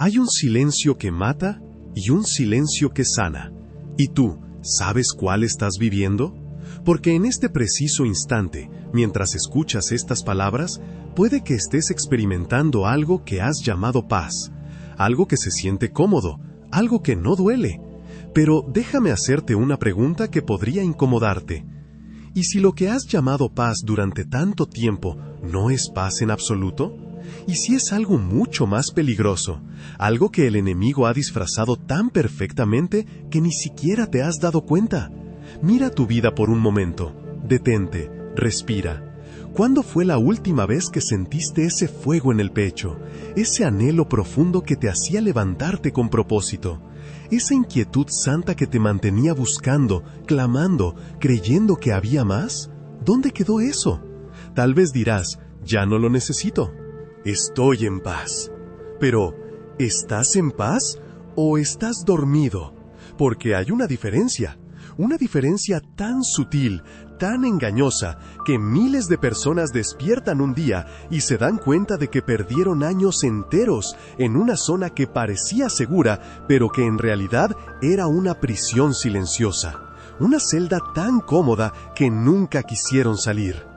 Hay un silencio que mata y un silencio que sana. ¿Y tú, sabes cuál estás viviendo? Porque en este preciso instante, mientras escuchas estas palabras, puede que estés experimentando algo que has llamado paz, algo que se siente cómodo, algo que no duele. Pero déjame hacerte una pregunta que podría incomodarte. ¿Y si lo que has llamado paz durante tanto tiempo no es paz en absoluto? ¿Y si es algo mucho más peligroso, algo que el enemigo ha disfrazado tan perfectamente que ni siquiera te has dado cuenta? Mira tu vida por un momento, detente, respira. ¿Cuándo fue la última vez que sentiste ese fuego en el pecho, ese anhelo profundo que te hacía levantarte con propósito? Esa inquietud santa que te mantenía buscando, clamando, creyendo que había más. ¿Dónde quedó eso? Tal vez dirás, ya no lo necesito. Estoy en paz. Pero, ¿estás en paz o estás dormido? Porque hay una diferencia tan sutil, tan engañosa, que miles de personas despiertan un día y se dan cuenta de que perdieron años enteros en una zona que parecía segura, pero que en realidad era una prisión silenciosa, una celda tan cómoda que nunca quisieron salir.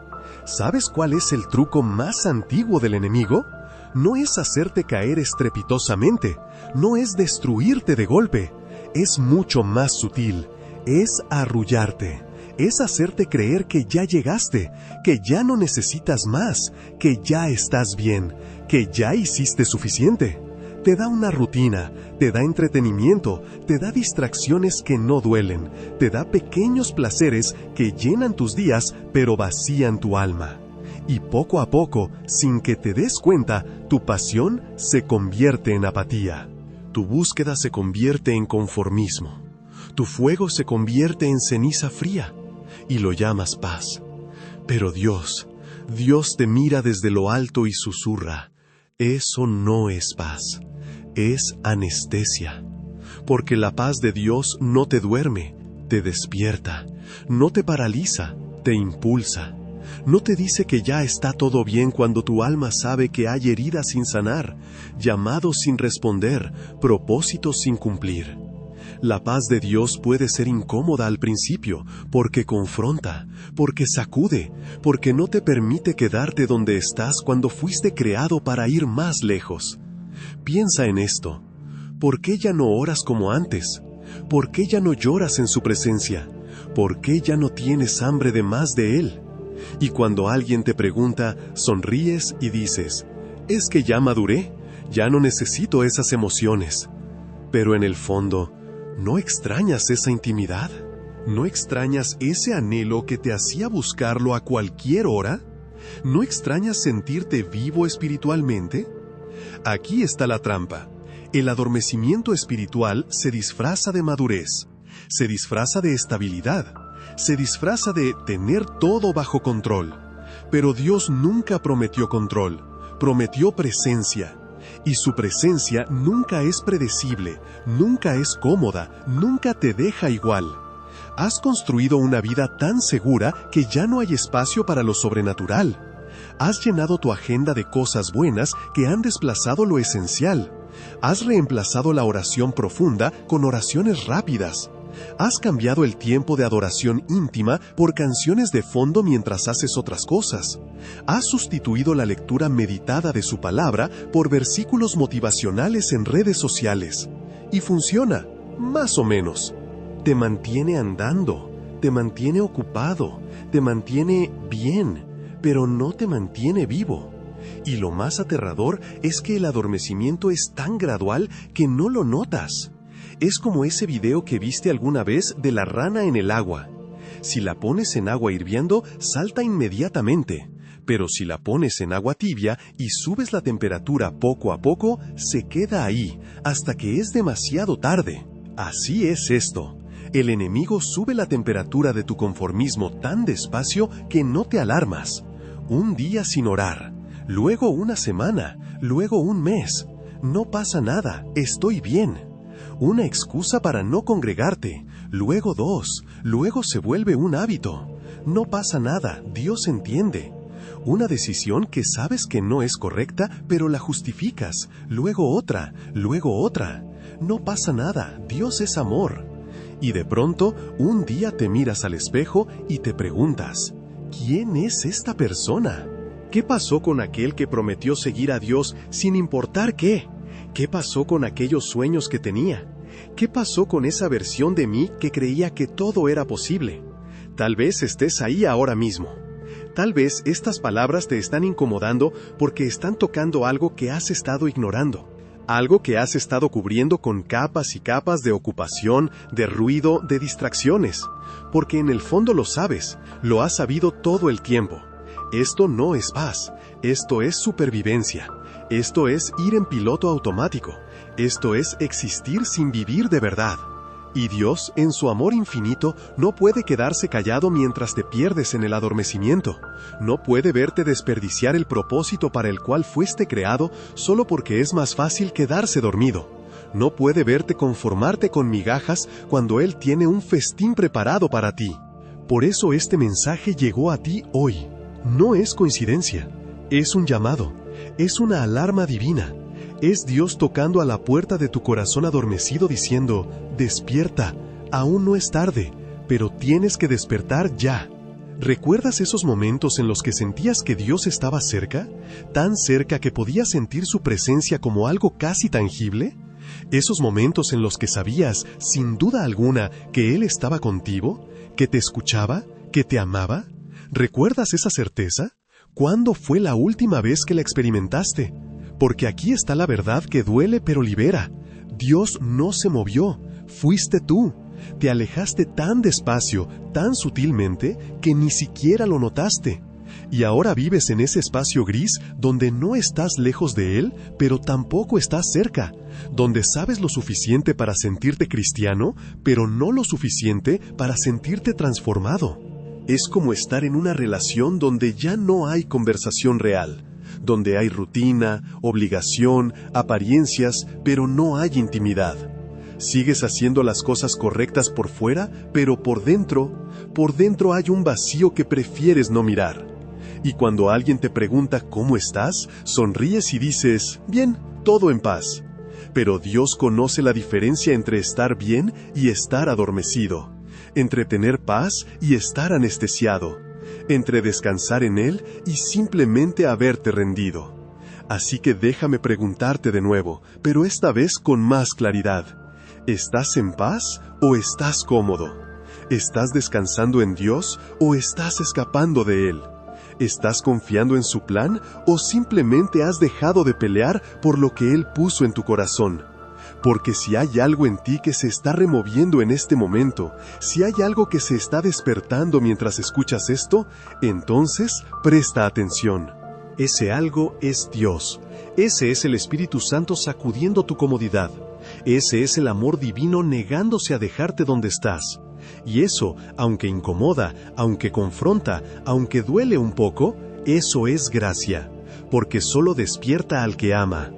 ¿Sabes cuál es el truco más antiguo del enemigo? No es hacerte caer estrepitosamente, no es destruirte de golpe, es mucho más sutil, es arrullarte, es hacerte creer que ya llegaste, que ya no necesitas más, que ya estás bien, que ya hiciste suficiente. Te da una rutina, te da entretenimiento, te da distracciones que no duelen, te da pequeños placeres que llenan tus días pero vacían tu alma. Y poco a poco, sin que te des cuenta, tu pasión se convierte en apatía. Tu búsqueda se convierte en conformismo. Tu fuego se convierte en ceniza fría y lo llamas paz. Pero Dios te mira desde lo alto y susurra, eso no es paz, es anestesia. Porque la paz de Dios no te duerme, te despierta, no te paraliza, te impulsa. No te dice que ya está todo bien cuando tu alma sabe que hay heridas sin sanar, llamados sin responder, propósitos sin cumplir. La paz de Dios puede ser incómoda al principio, porque confronta, porque sacude, porque no te permite quedarte donde estás cuando fuiste creado para ir más lejos. Piensa en esto. ¿Por qué ya no oras como antes? ¿Por qué ya no lloras en su presencia? ¿Por qué ya no tienes hambre de más de Él? Y cuando alguien te pregunta, sonríes y dices, es que ya maduré, ya no necesito esas emociones. Pero en el fondo, ¿no extrañas esa intimidad? ¿No extrañas ese anhelo que te hacía buscarlo a cualquier hora? ¿No extrañas sentirte vivo espiritualmente? Aquí está la trampa. El adormecimiento espiritual se disfraza de madurez, se disfraza de estabilidad, se disfraza de tener todo bajo control. Pero Dios nunca prometió control, prometió presencia. Y su presencia nunca es predecible, nunca es cómoda, nunca te deja igual. Has construido una vida tan segura que ya no hay espacio para lo sobrenatural. Has llenado tu agenda de cosas buenas que han desplazado lo esencial. Has reemplazado la oración profunda con oraciones rápidas. Has cambiado el tiempo de adoración íntima por canciones de fondo mientras haces otras cosas. Has sustituido la lectura meditada de su palabra por versículos motivacionales en redes sociales. Y funciona, más o menos. Te mantiene andando, te mantiene ocupado, te mantiene bien, pero no te mantiene vivo. Y lo más aterrador es que el adormecimiento es tan gradual que no lo notas. Es como ese video que viste alguna vez de la rana en el agua. Si la pones en agua hirviendo, salta inmediatamente. Pero si la pones en agua tibia y subes la temperatura poco a poco, se queda ahí, hasta que es demasiado tarde. Así es esto. El enemigo sube la temperatura de tu conformismo tan despacio que no te alarmas. Un día sin orar, luego una semana, luego un mes. No pasa nada, estoy bien. Una excusa para no congregarte, luego 2, luego se vuelve un hábito. No pasa nada, Dios entiende. Una decisión que sabes que no es correcta, pero la justificas. Luego otra, luego otra. No pasa nada, Dios es amor. Y de pronto, un día te miras al espejo y te preguntas, ¿quién es esta persona? ¿Qué pasó con aquel que prometió seguir a Dios sin importar qué? ¿Qué pasó con aquellos sueños que tenía? ¿Qué pasó con esa versión de mí que creía que todo era posible? Tal vez estés ahí ahora mismo. Tal vez estas palabras te están incomodando porque están tocando algo que has estado ignorando. Algo que has estado cubriendo con capas y capas de ocupación, de ruido, de distracciones. Porque en el fondo lo sabes, lo has sabido todo el tiempo. Esto no es paz, esto es supervivencia. Esto es ir en piloto automático. Esto es existir sin vivir de verdad. Y Dios, en su amor infinito, no puede quedarse callado mientras te pierdes en el adormecimiento. No puede verte desperdiciar el propósito para el cual fuiste creado solo porque es más fácil quedarse dormido. No puede verte conformarte con migajas cuando Él tiene un festín preparado para ti. Por eso este mensaje llegó a ti hoy. No es coincidencia, es un llamado, es una alarma divina. Es Dios tocando a la puerta de tu corazón adormecido diciendo, despierta, aún no es tarde, pero tienes que despertar ya. ¿Recuerdas esos momentos en los que sentías que Dios estaba cerca? Tan cerca que podías sentir su presencia como algo casi tangible. Esos momentos en los que sabías, sin duda alguna, que Él estaba contigo, que te escuchaba, que te amaba. ¿Recuerdas esa certeza? ¿Cuándo fue la última vez que la experimentaste? Porque aquí está la verdad que duele pero libera. Dios no se movió, fuiste tú. Te alejaste tan despacio, tan sutilmente, que ni siquiera lo notaste. Y ahora vives en ese espacio gris donde no estás lejos de Él, pero tampoco estás cerca. Donde sabes lo suficiente para sentirte cristiano, pero no lo suficiente para sentirte transformado. Es como estar en una relación donde ya no hay conversación real. Donde hay rutina, obligación, apariencias, pero no hay intimidad. Sigues haciendo las cosas correctas por fuera, pero por dentro hay un vacío que prefieres no mirar. Y cuando alguien te pregunta ¿cómo estás?, sonríes y dices, bien, todo en paz. Pero Dios conoce la diferencia entre estar bien y estar adormecido, entre tener paz y estar anestesiado, entre descansar en Él y simplemente haberte rendido. Así que déjame preguntarte de nuevo, pero esta vez con más claridad. ¿Estás en paz o estás cómodo? ¿Estás descansando en Dios o estás escapando de Él? ¿Estás confiando en su plan o simplemente has dejado de pelear por lo que Él puso en tu corazón? Porque si hay algo en ti que se está removiendo en este momento, si hay algo que se está despertando mientras escuchas esto, entonces presta atención. Ese algo es Dios. Ese es el Espíritu Santo sacudiendo tu comodidad. Ese es el amor divino negándose a dejarte donde estás. Y eso, aunque incomoda, aunque confronta, aunque duele un poco, eso es gracia, porque solo despierta al que ama.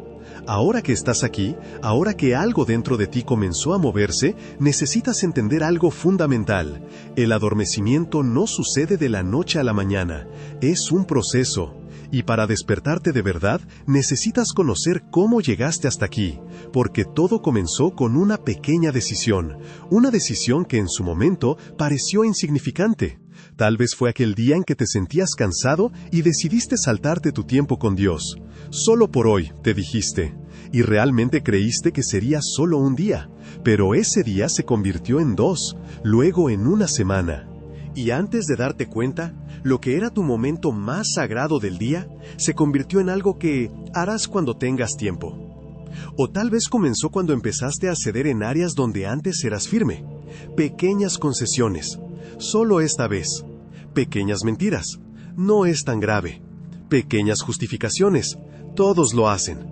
Ahora que estás aquí, ahora que algo dentro de ti comenzó a moverse, necesitas entender algo fundamental. El adormecimiento no sucede de la noche a la mañana, es un proceso. Y para despertarte de verdad, necesitas conocer cómo llegaste hasta aquí, porque todo comenzó con una pequeña decisión, una decisión que en su momento pareció insignificante. Tal vez fue aquel día en que te sentías cansado y decidiste saltarte tu tiempo con Dios. Solo por hoy, te dijiste, y realmente creíste que sería solo un día, pero ese día se convirtió en 2, luego en una semana. Y antes de darte cuenta, lo que era tu momento más sagrado del día, se convirtió en algo que harás cuando tengas tiempo. O tal vez comenzó cuando empezaste a ceder en áreas donde antes eras firme. Pequeñas concesiones. Solo esta vez. Pequeñas mentiras. No es tan grave. Pequeñas justificaciones. Todos lo hacen.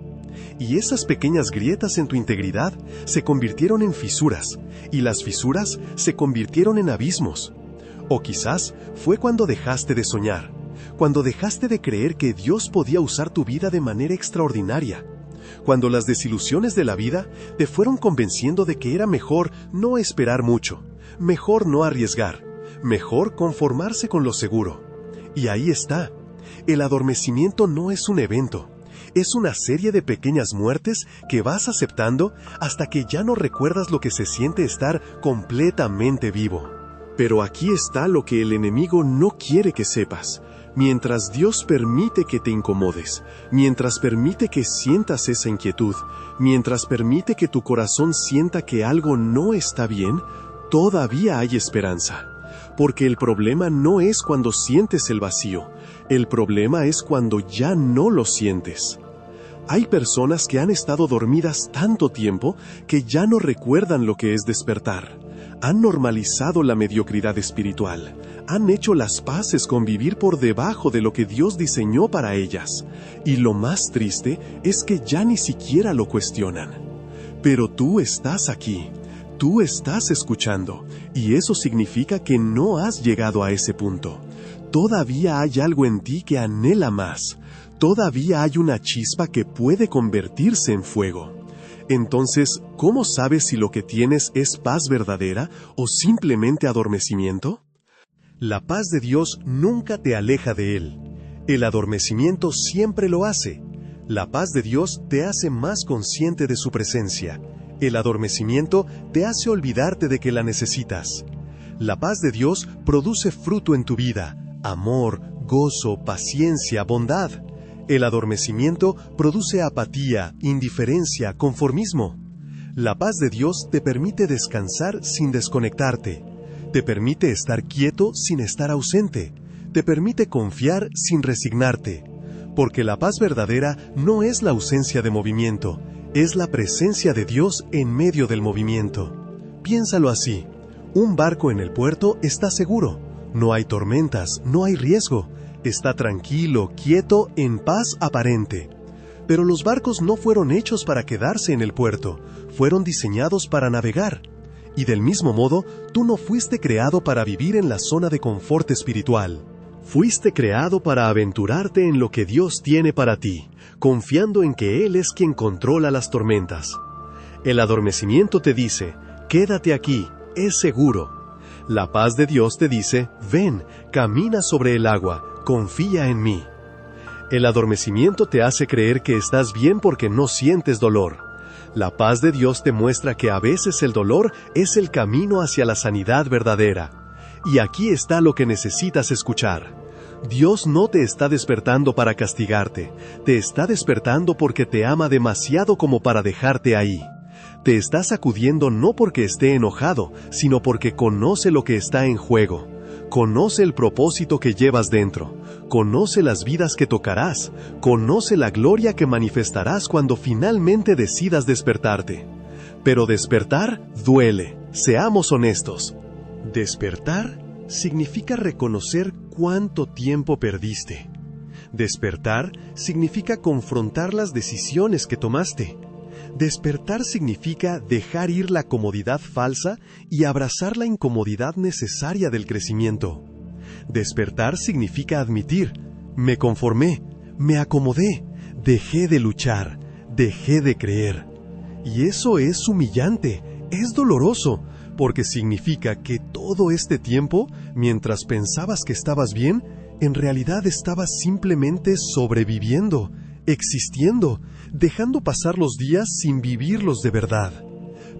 Y esas pequeñas grietas en tu integridad se convirtieron en fisuras. Y las fisuras se convirtieron en abismos. O quizás fue cuando dejaste de soñar, cuando dejaste de creer que Dios podía usar tu vida de manera extraordinaria, cuando las desilusiones de la vida te fueron convenciendo de que era mejor no esperar mucho, mejor no arriesgar, mejor conformarse con lo seguro. Y ahí está. El adormecimiento no es un evento. Es una serie de pequeñas muertes que vas aceptando hasta que ya no recuerdas lo que se siente estar completamente vivo. Pero aquí está lo que el enemigo no quiere que sepas. Mientras Dios permite que te incomodes, mientras permite que sientas esa inquietud, mientras permite que tu corazón sienta que algo no está bien, todavía hay esperanza. Porque el problema no es cuando sientes el vacío, el problema es cuando ya no lo sientes. Hay personas que han estado dormidas tanto tiempo que ya no recuerdan lo que es despertar. Han normalizado la mediocridad espiritual. Han hecho las paces con vivir por debajo de lo que Dios diseñó para ellas. Y lo más triste es que ya ni siquiera lo cuestionan. Pero tú estás aquí. Tú estás escuchando. Y eso significa que no has llegado a ese punto. Todavía hay algo en ti que anhela más. Todavía hay una chispa que puede convertirse en fuego. Entonces, ¿cómo sabes si lo que tienes es paz verdadera o simplemente adormecimiento? La paz de Dios nunca te aleja de Él. El adormecimiento siempre lo hace. La paz de Dios te hace más consciente de su presencia. El adormecimiento te hace olvidarte de que la necesitas. La paz de Dios produce fruto en tu vida: amor, gozo, paciencia, bondad. El adormecimiento produce apatía, indiferencia, conformismo. La paz de Dios te permite descansar sin desconectarte. Te permite estar quieto sin estar ausente. Te permite confiar sin resignarte. Porque la paz verdadera no es la ausencia de movimiento, es la presencia de Dios en medio del movimiento. Piénsalo así: un barco en el puerto está seguro. No hay tormentas, no hay riesgo. Está tranquilo, quieto, en paz aparente. Pero los barcos no fueron hechos para quedarse en el puerto, fueron diseñados para navegar. Y del mismo modo, tú no fuiste creado para vivir en la zona de confort espiritual. Fuiste creado para aventurarte en lo que Dios tiene para ti, confiando en que Él es quien controla las tormentas. El adormecimiento te dice: quédate aquí, es seguro. La paz de Dios te dice: ven, camina sobre el agua, confía en mí. El adormecimiento te hace creer que estás bien porque no sientes dolor. La paz de Dios te muestra que a veces el dolor es el camino hacia la sanidad verdadera. Y aquí está lo que necesitas escuchar. Dios no te está despertando para castigarte, te está despertando porque te ama demasiado como para dejarte ahí. Te está sacudiendo no porque esté enojado, sino porque conoce lo que está en juego. Conoce el propósito que llevas dentro. Conoce las vidas que tocarás. Conoce la gloria que manifestarás cuando finalmente decidas despertarte. Pero despertar duele, seamos honestos. Despertar significa reconocer cuánto tiempo perdiste. Despertar significa confrontar las decisiones que tomaste. Despertar significa dejar ir la comodidad falsa y abrazar la incomodidad necesaria del crecimiento. Despertar significa admitir: me conformé, me acomodé, dejé de luchar, dejé de creer. Y eso es humillante, es doloroso, porque significa que todo este tiempo, mientras pensabas que estabas bien, en realidad estabas simplemente sobreviviendo, existiendo, dejando pasar los días sin vivirlos de verdad.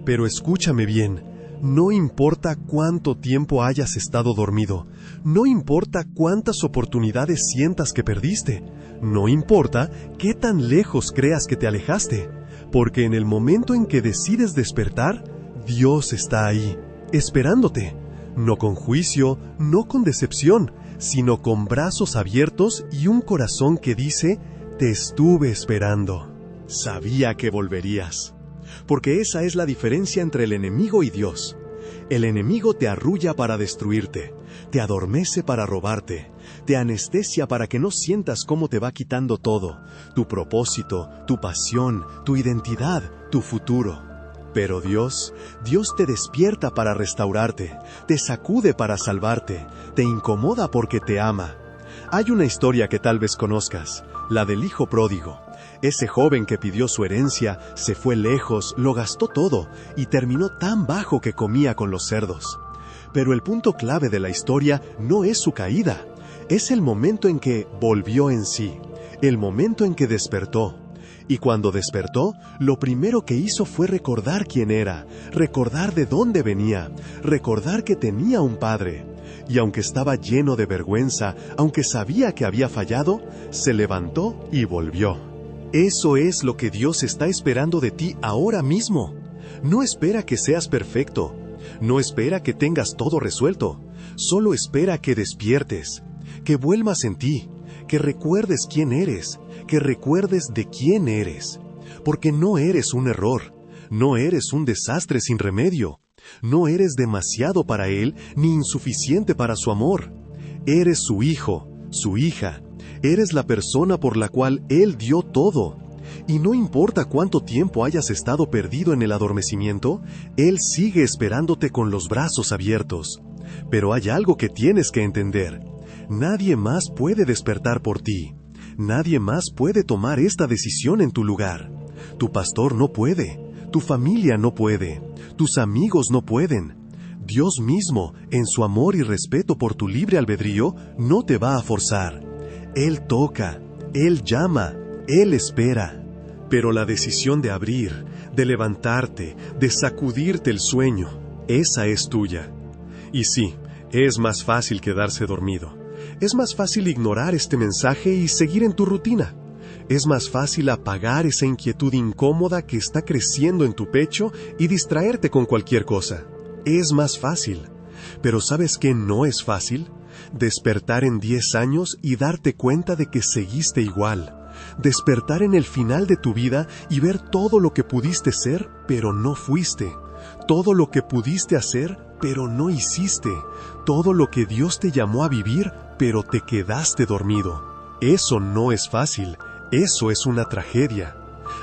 Pero escúchame bien, no importa cuánto tiempo hayas estado dormido, no importa cuántas oportunidades sientas que perdiste, no importa qué tan lejos creas que te alejaste, porque en el momento en que decides despertar, Dios está ahí, esperándote, no con juicio, no con decepción, sino con brazos abiertos y un corazón que dice: te estuve esperando. Sabía que volverías. Porque esa es la diferencia entre el enemigo y Dios. El enemigo te arrulla para destruirte, te adormece para robarte, te anestesia para que no sientas cómo te va quitando todo: tu propósito, tu pasión, tu identidad, tu futuro. Pero Dios te despierta para restaurarte, te sacude para salvarte, te incomoda porque te ama. Hay una historia que tal vez conozcas, la del hijo pródigo. Ese joven que pidió su herencia, se fue lejos, lo gastó todo y terminó tan bajo que comía con los cerdos. Pero el punto clave de la historia no es su caída. Es el momento en que volvió en sí, el momento en que despertó. Y cuando despertó, lo primero que hizo fue recordar quién era, recordar de dónde venía, recordar que tenía un padre. Y aunque estaba lleno de vergüenza, aunque sabía que había fallado, se levantó y volvió. Eso es lo que Dios está esperando de ti ahora mismo. No espera que seas perfecto. No espera que tengas todo resuelto. Solo espera que despiertes, que vuelvas en ti, que recuerdes quién eres, que recuerdes de quién eres. Porque no eres un error, no eres un desastre sin remedio, no eres demasiado para Él ni insuficiente para su amor. Eres su hijo, su hija, eres la persona por la cual Él dio todo. Y no importa cuánto tiempo hayas estado perdido en el adormecimiento, Él sigue esperándote con los brazos abiertos. Pero hay algo que tienes que entender. Nadie más puede despertar por ti. Nadie más puede tomar esta decisión en tu lugar. Tu pastor no puede. Tu familia no puede. Tus amigos no pueden. Dios mismo, en su amor y respeto por tu libre albedrío, no te va a forzar. Él toca, Él llama, Él espera. Pero la decisión de abrir, de levantarte, de sacudirte el sueño, esa es tuya. Y sí, es más fácil quedarse dormido. Es más fácil ignorar este mensaje y seguir en tu rutina. Es más fácil apagar esa inquietud incómoda que está creciendo en tu pecho y distraerte con cualquier cosa. Es más fácil. Pero ¿sabes qué no es fácil? Despertar en 10 años y darte cuenta de que seguiste igual. Despertar en el final de tu vida y ver todo lo que pudiste ser, pero no fuiste. Todo lo que pudiste hacer, pero no hiciste. Todo lo que Dios te llamó a vivir, pero te quedaste dormido. Eso no es fácil. Eso es una tragedia.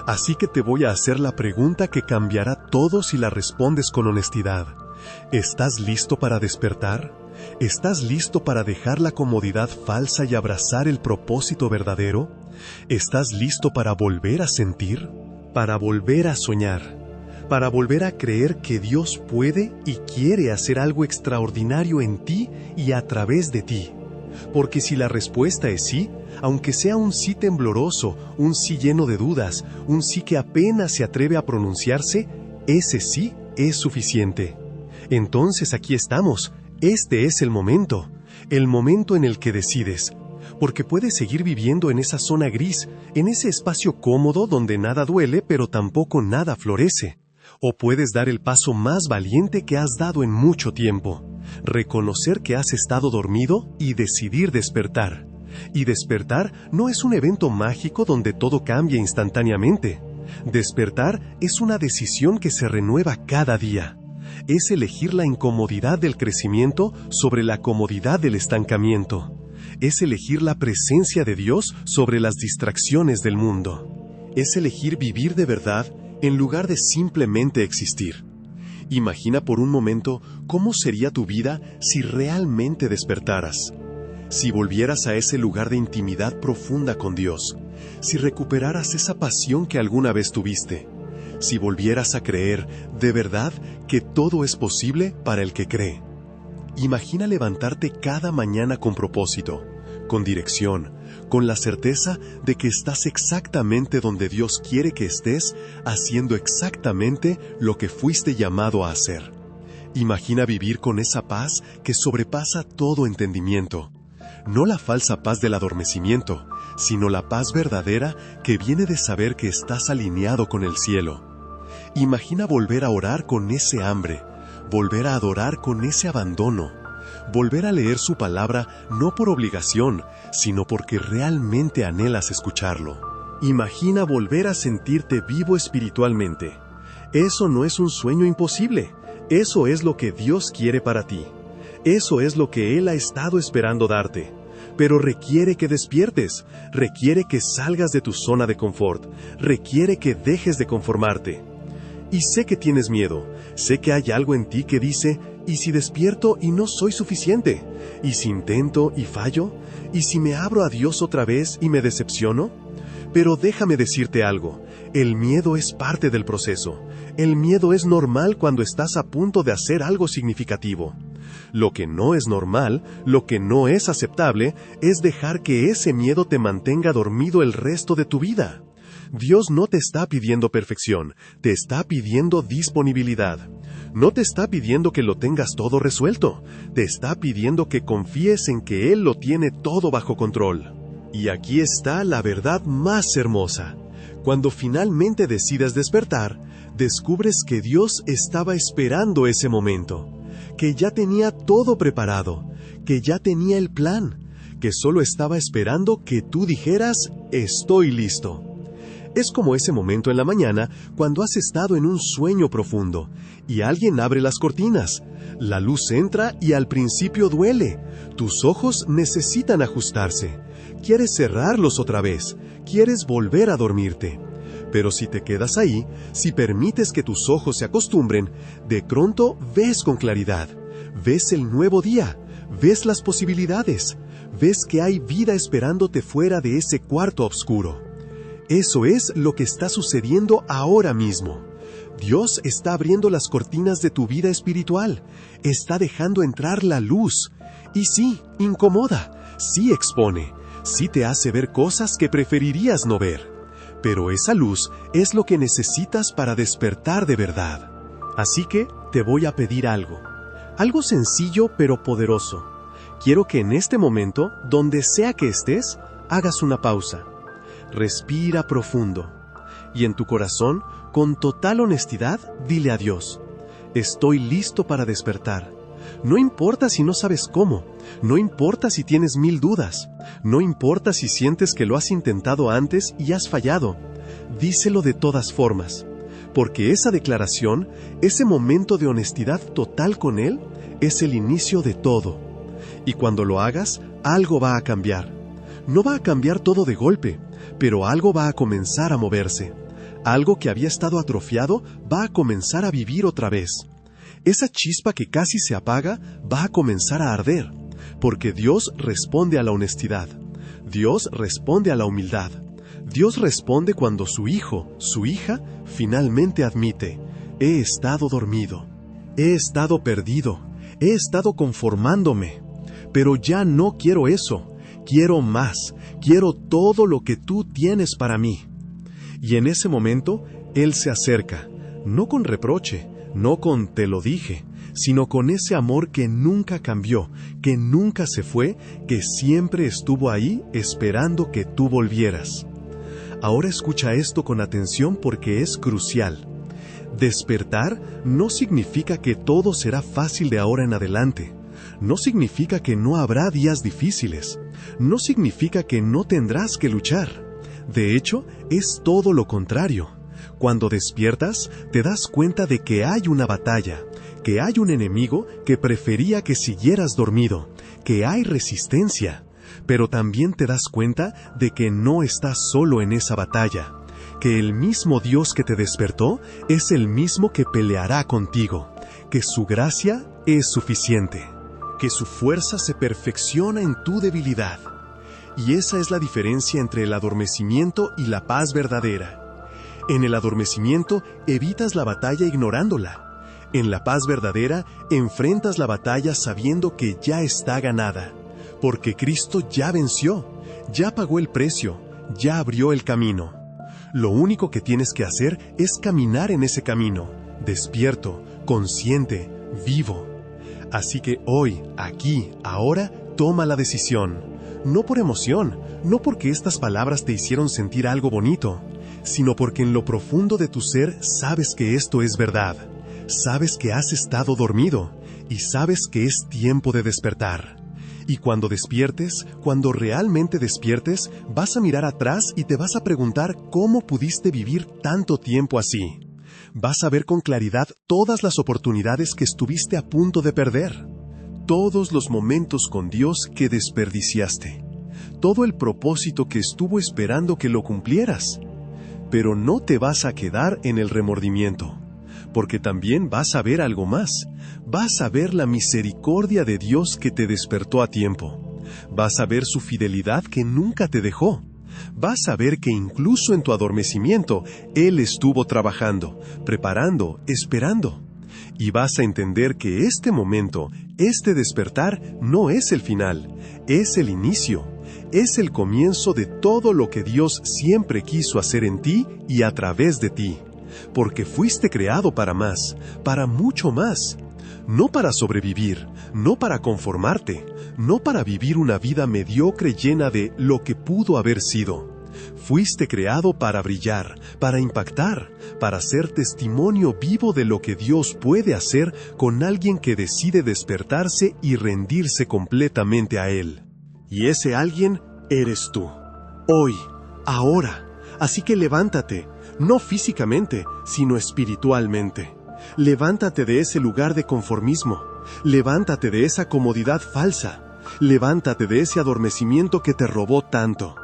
Así que te voy a hacer la pregunta que cambiará todo si la respondes con honestidad. ¿Estás listo para despertar? ¿Estás listo para dejar la comodidad falsa y abrazar el propósito verdadero? ¿Estás listo para volver a sentir? ¿Para volver a soñar? ¿Para volver a creer que Dios puede y quiere hacer algo extraordinario en ti y a través de ti? Porque si la respuesta es sí, aunque sea un sí tembloroso, un sí lleno de dudas, un sí que apenas se atreve a pronunciarse, ese sí es suficiente. Entonces aquí estamos. Este es el momento en el que decides. Porque puedes seguir viviendo en esa zona gris, en ese espacio cómodo donde nada duele pero tampoco nada florece. O puedes dar el paso más valiente que has dado en mucho tiempo. Reconocer que has estado dormido y decidir despertar. Y despertar no es un evento mágico donde todo cambia instantáneamente. Despertar es una decisión que se renueva cada día. Es elegir la incomodidad del crecimiento sobre la comodidad del estancamiento. Es elegir la presencia de Dios sobre las distracciones del mundo. Es elegir vivir de verdad en lugar de simplemente existir. Imagina por un momento cómo sería tu vida si realmente despertaras. Si volvieras a ese lugar de intimidad profunda con Dios. Si recuperaras esa pasión que alguna vez tuviste. Si volvieras a creer, de verdad, que todo es posible para el que cree. Imagina levantarte cada mañana con propósito, con dirección, con la certeza de que estás exactamente donde Dios quiere que estés, haciendo exactamente lo que fuiste llamado a hacer. Imagina vivir con esa paz que sobrepasa todo entendimiento. No la falsa paz del adormecimiento, sino la paz verdadera que viene de saber que estás alineado con el cielo. Imagina volver a orar con ese hambre, volver a adorar con ese abandono, volver a leer su palabra no por obligación, sino porque realmente anhelas escucharlo. Imagina volver a sentirte vivo espiritualmente. Eso no es un sueño imposible, eso es lo que Dios quiere para ti. Eso es lo que Él ha estado esperando darte. Pero requiere que despiertes, requiere que salgas de tu zona de confort, requiere que dejes de conformarte. Y sé que tienes miedo, sé que hay algo en ti que dice, ¿y si despierto y no soy suficiente? ¿Y si intento y fallo? ¿Y si me abro a Dios otra vez y me decepciono? Pero déjame decirte algo, el miedo es parte del proceso. El miedo es normal cuando estás a punto de hacer algo significativo. Lo que no es normal, lo que no es aceptable, es dejar que ese miedo te mantenga dormido el resto de tu vida. Dios no te está pidiendo perfección, te está pidiendo disponibilidad. No te está pidiendo que lo tengas todo resuelto, te está pidiendo que confíes en que Él lo tiene todo bajo control. Y aquí está la verdad más hermosa. Cuando finalmente decides despertar, descubres que Dios estaba esperando ese momento, que ya tenía todo preparado, que ya tenía el plan, que solo estaba esperando que tú dijeras, estoy listo. Es como ese momento en la mañana cuando has estado en un sueño profundo y alguien abre las cortinas. La luz entra y al principio duele. Tus ojos necesitan ajustarse. Quieres cerrarlos otra vez. Quieres volver a dormirte. Pero si te quedas ahí, si permites que tus ojos se acostumbren, de pronto ves con claridad. Ves el nuevo día. Ves las posibilidades. Ves que hay vida esperándote fuera de ese cuarto oscuro. Eso es lo que está sucediendo ahora mismo. Dios está abriendo las cortinas de tu vida espiritual. Está dejando entrar la luz. Y sí, incomoda. Sí expone. Sí te hace ver cosas que preferirías no ver. Pero esa luz es lo que necesitas para despertar de verdad. Así que te voy a pedir algo. Algo sencillo pero poderoso. Quiero que en este momento, donde sea que estés, hagas una pausa. Respira profundo. Y en tu corazón, con total honestidad, dile a Dios: estoy listo para despertar. No importa si no sabes cómo, no importa si tienes 1000 dudas, no importa si sientes que lo has intentado antes y has fallado. Díselo de todas formas, porque esa declaración, ese momento de honestidad total con Él, es el inicio de todo. Y cuando lo hagas, algo va a cambiar. No va a cambiar todo de golpe, pero algo va a comenzar a moverse. Algo que había estado atrofiado va a comenzar a vivir otra vez. Esa chispa que casi se apaga va a comenzar a arder, porque Dios responde a la honestidad. Dios responde a la humildad. Dios responde cuando su hijo, su hija, finalmente admite: he estado dormido, he estado perdido, he estado conformándome, pero ya no quiero eso. Quiero más, quiero todo lo que tú tienes para mí. Y en ese momento, Él se acerca, no con reproche, no con te lo dije, sino con ese amor que nunca cambió, que nunca se fue, que siempre estuvo ahí esperando que tú volvieras. Ahora escucha esto con atención porque es crucial. Despertar no significa que todo será fácil de ahora en adelante. No significa que no habrá días difíciles. No significa que no tendrás que luchar. De hecho, es todo lo contrario. Cuando despiertas, te das cuenta de que hay una batalla, que hay un enemigo que prefería que siguieras dormido, que hay resistencia. Pero también te das cuenta de que no estás solo en esa batalla, que el mismo Dios que te despertó es el mismo que peleará contigo, que su gracia es suficiente, que su fuerza se perfecciona en tu debilidad. Y esa es la diferencia entre el adormecimiento y la paz verdadera. En el adormecimiento evitas la batalla ignorándola. En la paz verdadera enfrentas la batalla sabiendo que ya está ganada, porque Cristo ya venció, ya pagó el precio, ya abrió el camino. Lo único que tienes que hacer es caminar en ese camino, despierto, consciente, vivo. Así que hoy, aquí, ahora, toma la decisión. No por emoción, no porque estas palabras te hicieron sentir algo bonito, sino porque en lo profundo de tu ser sabes que esto es verdad. Sabes que has estado dormido y sabes que es tiempo de despertar. Y cuando despiertes, cuando realmente despiertes, vas a mirar atrás y te vas a preguntar cómo pudiste vivir tanto tiempo así. Vas a ver con claridad todas las oportunidades que estuviste a punto de perder. Todos los momentos con Dios que desperdiciaste. Todo el propósito que estuvo esperando que lo cumplieras. Pero no te vas a quedar en el remordimiento, porque también vas a ver algo más. Vas a ver la misericordia de Dios que te despertó a tiempo. Vas a ver su fidelidad que nunca te dejó. Vas a ver que incluso en tu adormecimiento, Él estuvo trabajando, preparando, esperando. Y vas a entender que este momento, este despertar, no es el final, es el inicio, es el comienzo de todo lo que Dios siempre quiso hacer en ti y a través de ti. Porque fuiste creado para más, para mucho más. No para sobrevivir, no para conformarte, no para vivir una vida mediocre llena de lo que pudo haber sido. Fuiste creado para brillar, para impactar, para ser testimonio vivo de lo que Dios puede hacer con alguien que decide despertarse y rendirse completamente a Él. Y ese alguien eres tú. Hoy, ahora. Así que levántate, no físicamente, sino espiritualmente. Levántate de ese lugar de conformismo. Levántate de esa comodidad falsa. Levántate de ese adormecimiento que te robó tanto.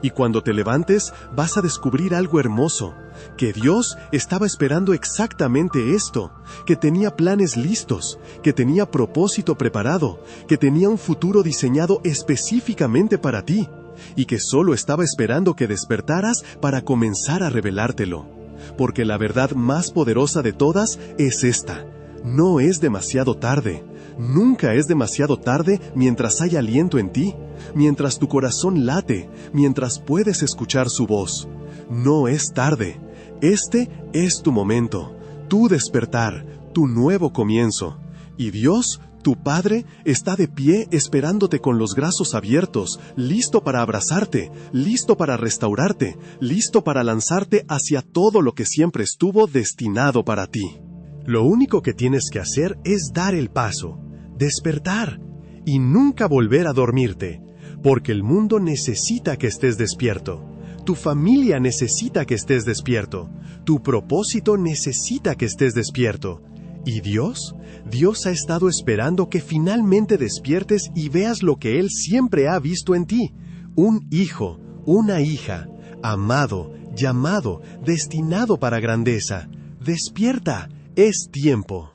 Y cuando te levantes, vas a descubrir algo hermoso, que Dios estaba esperando exactamente esto, que tenía planes listos, que tenía propósito preparado, que tenía un futuro diseñado específicamente para ti, y que solo estaba esperando que despertaras para comenzar a revelártelo. Porque la verdad más poderosa de todas es esta: no es demasiado tarde. Nunca es demasiado tarde mientras hay aliento en ti, mientras tu corazón late, mientras puedes escuchar su voz. No es tarde. Este es tu momento, tu despertar, tu nuevo comienzo. Y Dios, tu Padre, está de pie esperándote con los brazos abiertos, listo para abrazarte, listo para restaurarte, listo para lanzarte hacia todo lo que siempre estuvo destinado para ti. Lo único que tienes que hacer es dar el paso, despertar, y nunca volver a dormirte, porque el mundo necesita que estés despierto. Tu familia necesita que estés despierto. Tu propósito necesita que estés despierto. ¿Y Dios? Dios ha estado esperando que finalmente despiertes y veas lo que Él siempre ha visto en ti. Un hijo, una hija, amado, llamado, destinado para grandeza. Despierta, es tiempo.